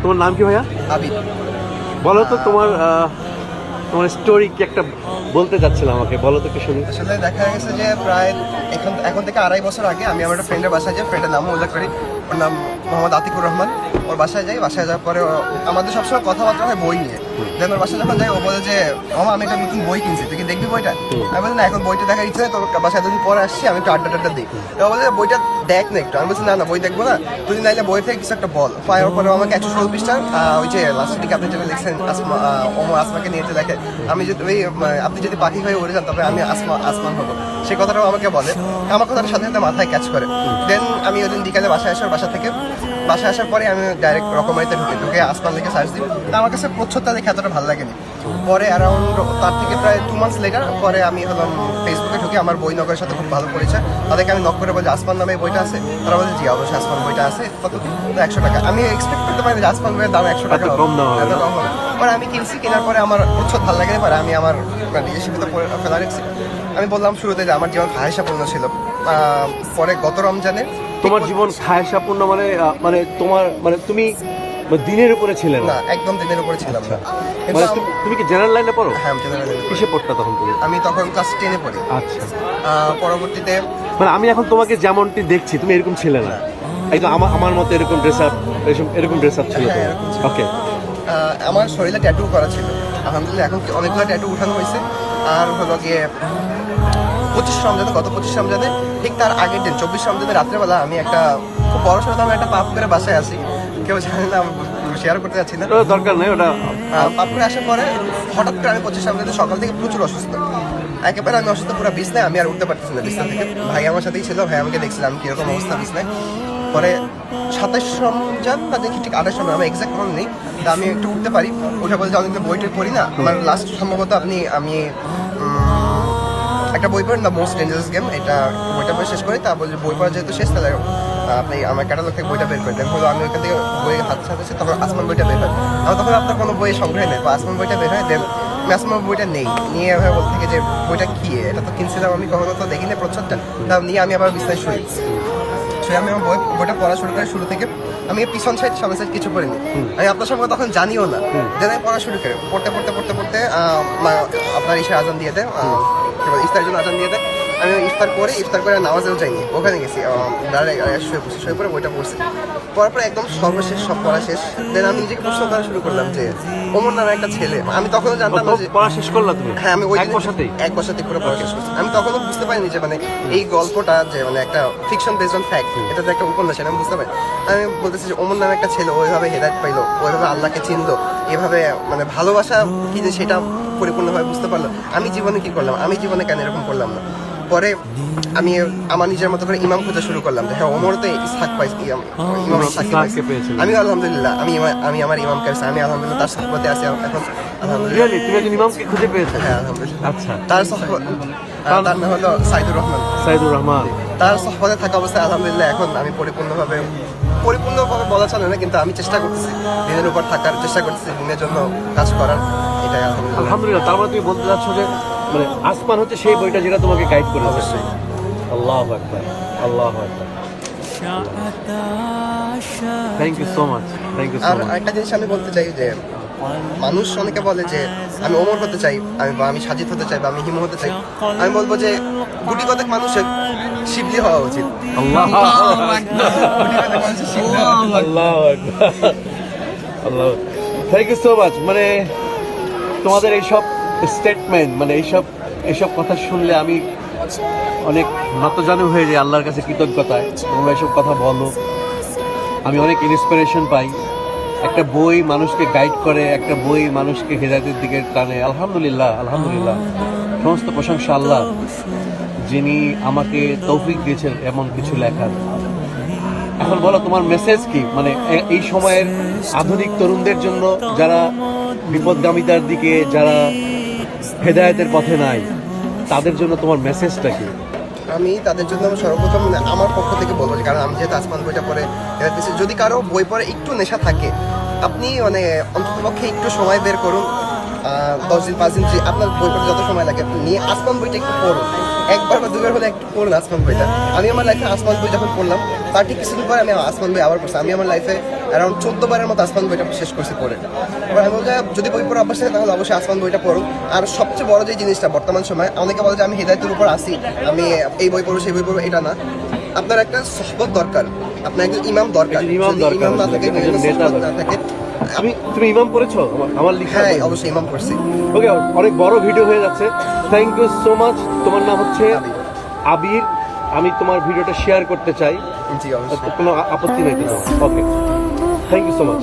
তোমার নাম কি ভাইয়া? আবিদ। বলো তো তোমার তোমার স্টোরি কি একটা বলতে যাচ্ছিলাম, আমাকে বলো তো একটু শুনি। আসলে দেখা গেছে যে প্রায় এখন থেকে 2.5 বছর আগে আমি আমার একটা ফ্রেন্ডের বাসায় যাই, ফ্রেন্ডের নামও উল্লেখ করি, ওর নাম মোহাম্মদ আতিকুর রহমান। ওর বাসায় যাই, বাসায় যাওয়ার পরে আমাদের সবসময় কথাবার্তা হয় বই নিয়ে। দেন ওর বাসায় যখন যাই ও বলে যে মামা আমি একটা নতুন বই কিনছি, তুই কি দেখবি বইটা? আমি বলি না, এখন বইটা দেখার ইচ্ছে নেই, তোর বাসায় এতদিন পরে আসছি, আমি একটু আড্ডা দিই। তো বলে বইটা দেখ না একটু। আমি বলছি না বই দেখবো না, তুই নাইলে বই থেকে কিছু একটা বল। ফায়ার পরে আমাকে 116 পৃষ্ঠা ওই যে লাস্টের দিকে আপনি যেটা লিখছেন ওমর আসমাকে নিয়ে যে দেখে, আমি যদি ওই আপনি যদি পাখি হয়ে উড়ে যান তবে আমি আসমান হবো, সেই কথাটাও আমাকে বলে। আমার কথাটার সাথে সাথে মাথায় ক্যাচ করে। দেন আমি ওই দিন বিকালে বাসায় আসার পরে আমি ডাইরেক্ট রকমারিতে ঢুকে আসমান লিখে সার্চ দিই। আমার কাছে প্রচ্ছদটা দেখে এতটা ভালো লাগেনি। পরে অ্যারাউন্ড তার থেকে প্রায় 2 মান্থস লেটার পরে আমি হলাম ফেসবুকে ঢুকে, আমার বই নগরের সাথে খুব ভালো পরিচয়। তাদেরকে আমি নক করে বলি আসমান নামে বইটা আছে? তারা বলে জি অবশ্যই আসমান বইটা আছে। কত? 100 টাকা। আমি এক্সপেক্ট করতে পারি যে আসমান বইয়ের দাম 100 টাকা কম দাম হবে। পরে আমি কিনছি, কেনার পরে আমার প্রচ্ছদ ভালো লাগে। পরে আমি আমার রেসিপিতে ফেলা রেখেছি। আমি বললাম শুরুতে যে আমার জীবন খাহেশাপূর্ণ ছিল। পরে গত রমজানে তোমার জীবন খায়েশাপূর্ণ মানে মানে তোমার মানে তুমি দিনের উপরে ছিলে না, একদম দিনের উপরে ছিলাম না। মানে তুমি কি জেনারেল লাইনে পড়ো? হ্যাঁ, আমি জেনারেল লাইনে। কিসে পড়তা তখন তুমি? আমি তখন ক্লাস 10-এ পড়ি। আচ্ছা। পরবর্তীতে মানে আমি এখন তোমাকে যেমনটি দেখছি তুমি এরকম ছিলে না, একদম আমার মতো এরকম ড্রেস আপ ছিল। হ্যাঁ, এরকম ছিল। ওকে। আমার শরীরে ট্যাটু করা ছিল। আলহামদুলিল্লাহ এখন অনেকগুলো ট্যাটু উঠানো হয়েছে। আর হলো গিয়ে 25 রমজানে, গত 25 রমজানে ঠিক তার আগের দিন 24 রমজানে রাত্রেবেলা আমি একটা খুব বড় সড়ো আমি একটা পাপ করে বাসায় আসি। কেউ জানে না, শেয়ার করতে যাচ্ছি না, ওটা দরকার নেই। ওটা পাপ করে আসার পরে হঠাৎ করে আমি 25 রমজানে সকাল থেকে প্রচুর অসুস্থ। একেবারে আমি অসুস্থ, পুরো বিছনায়, আমি আর উঠতে পারতেছি না বিছনা থেকে। ভাই আমার সাথেই ছিল, ভাই আমাকে দেখছিলাম আমি কিরকম অবস্থা বিছনায়। পরে 27 রমজান বা দেখি ঠিক 28 রমজান, আমি এক্সাক্ট মনে নেই। তা আমি একটু উঠতে পারি, উঠে বলতে অনেকদিন বইটা পড়ি না। আমার লাস্ট সম্ভবত আমি একটা বই পড়েন দ্য মোস্ট ডেঞ্জারাস গেম, এটা বইটা পড়ে শেষ করি। তা বলছি বই পড়া যেহেতু শেষ, তাহলে আপনি আমার ক্যাটালগ থেকে বইটা বের করে দেন। হলো আমি ওইখান থেকে বই হাত সাথে তখন আসমান বইটা বের হয়। আমার তখন আপনার কোনো বই সংগ্রহে নেই, বা আসমান বইটা বের হয়। দেন আমি আসমান বইটা নেই, নিয়ে এভাবে বলতে থেকে যে বইটা কি, এটা তো কিনছিলাম আমি, কখনো তো দেখিনি প্রচ্ছদটা। তা নিয়ে আমি আবার বিছনায় শুই। আমি আমার বইটা পড়া শুরু করি। শুরু থেকে আমি পিছন সাইড সামনে সাইড কিছু পড়িনি। আমি আপনার সঙ্গে তখন জানিও না। দেন আমি পড়া শুরু করি, পড়তে আপনার ইশার আজান দিয়ে দেয়, ইফতারের জন্য আজান দিয়ে দেয়। আমি ইফতার করে নামাজেও যাইনি, ওখানে গেছি শুয়ে পড়ে বইটা পড়ছি। পড়ার পরে একদম সর্বশেষ সব পড়া শেষ। দেন আমি নিজেকে প্রশ্ন করা শুরু করলাম যে ওমর নামে একটা ছেলে, আমি তখনও জানতাম না যে পড়া শেষ করলা তুমি? হ্যাঁ, আমি ওই এক বছরতেই পুরো পড়া শেষ করছি। আমি তখনও বুঝতে পারিনি যে মানে এই গল্পটা যে মানে একটা ফিকশন বেসড অন ফ্যাক্ট, এটা যে একটা উপন্যাস, আমি বুঝতে পারি। আমি বলতেছি যে ওমর নামে একটা ছেলে ওইভাবে হেদায়েত পাইলো, ওইভাবে আল্লাহকে চিনলো, এভাবে মানে ভালোবাসা কি যে সেটা পরিপূর্ণভাবে বুঝতে পারলো। আমি জীবনে কি করলাম, আমি জীবনে কেন এরকম করলাম না। পরে আমি আমার নিজের মতো করে ইমাম খোঁজা শুরু করলাম যে হ্যাঁ ওমর তো ইসহাক পাইছি, ইমাম ইসহাককে পেয়েছি। আমি আলহামদুলিল্লাহ আমি আমার ইমামকে পেয়েছি, আমি আলহামদুলিল্লাহ তার সাহবতে আছি এখন আলহামদুলিল্লাহ। তুমি একজন ইমামকে খুঁজে পেয়েছো? হ্যাঁ আলহামদুলিল্লাহ। আচ্ছা। তার নাম হলো সাইদুর রহমান। তার সহবতে থাকা অবস্থায় আলহামদুলিল্লাহ এখন আমি পরিপূর্ণভাবে বলা চলে না, কিন্তু আমি চেষ্টা করতেছি দিনের উপর থাকার চেষ্টা করতেছি, দিনের জন্য কাজ করার। এটাই আলহামদুলিল্লাহ। তার মানে তুমি বলতে চাচ্ছ যে মানে আসমান হচ্ছে সেই বইটা যেটা তোমাকে গাইড করে। অবশ্যই। আল্লাহু আকবার, আল্লাহু আকবার। Thank you so much. আর একটা জিনিস আমি বলতে চাই যে মানুষ অনেকে বলে যে আমি ওমর হতে চাই, আমি সাজিদ হতে চাই, বা আমি হিমু হতে চাই। আমি বলবো যে গুটি কতক মানুষের শিবলি হওয়া উচিত। Thank you so much. মানে তোমাদের এইসব স্টেটমেন্ট, মানে এইসব কথা শুনলে আমি অনেক নতজানু হয়ে যাই আল্লাহর কাছে কৃতজ্ঞতায়। তোমরা এইসব কথা বলো, আমি অনেক ইন্সপিরেশন পাই। একটা বই মানুষকে গাইড করে, একটা বই মানুষকে হেদায়েতের দিকে টানে। আলহামদুলিল্লাহ, আলহামদুলিল্লাহ। সমস্ত প্রশংসা আল্লাহ, যিনি আমাকে তৌফিক দিয়েছেন এমন কিছু লেখার। এখন বলো তোমার মেসেজ কি, মানে এই সময়ের আধুনিক তরুণদের জন্য, যারা বিপদগামিতার দিকে, যারা হেদায়েতের পথে নাই, তাদের জন্য তোমার মেসেজটা কি? আমি তাদের জন্য সর্বপ্রথম আমার পক্ষ থেকে বলবো, কারণ আমি যেহেতু আসমান বইটা পড়ে, যদি কারো বই পড়ে একটু নেশা থাকে, আপনি মানে অন্ততপক্ষে একটু সময় বের করুন, 10 দিন 5 দিন আপনার বই পড়তে যত সময় লাগে আপনি নিয়ে আসমান বইটা একটু পড়ুন। একবার বা দুবার হলে একটু পড়ুন আসমান বইটা। আমি আমার লাইফে আসমান বই যখন পড়লাম তার ঠিক কিছুদিন পরে আমি আসমান বই আবার পড়ছি। আমি আমার লাইফে অ্যারাউন্ড 14 বারের মতো আসমান বইটা শেষ করছি পড়ে। এবার আমি বলতে যদি বই পড়া অভ্যাস থাকে তাহলে অবশ্যই আসমান বইটা পড়ুন। আর সবচেয়ে বড় যে জিনিসটা বর্তমান সময় অনেকে বলে যে আমি হিদায়তের উপর আসি, আমি এই বই পড়বো সেই বই পড়বো, এটা না। আপনার একটা সহবত দরকার, আপনার একজন ইমাম দরকার। একজন ইমাম যদি দরকার, ইমাম না থাকে, একজন নেতা সহবত না দরকার। থাকে। তুমি ইমাম পড়েছো আমার লিখা? হ্যাঁ অবশ্যই ইমাম পড়ছি। ওকে, অনেক বড় ভিডিও হয়ে যাচ্ছে। Thank you so much. তোমার নাম হচ্ছে আবির। আবির। আমি তোমার ভিডিওটা শেয়ার করতে চাই, জি অবশ্যই। কোনো আপত্তি নেই কিন্তু। ওকে, থ্যাংক ইউ সো মাচ।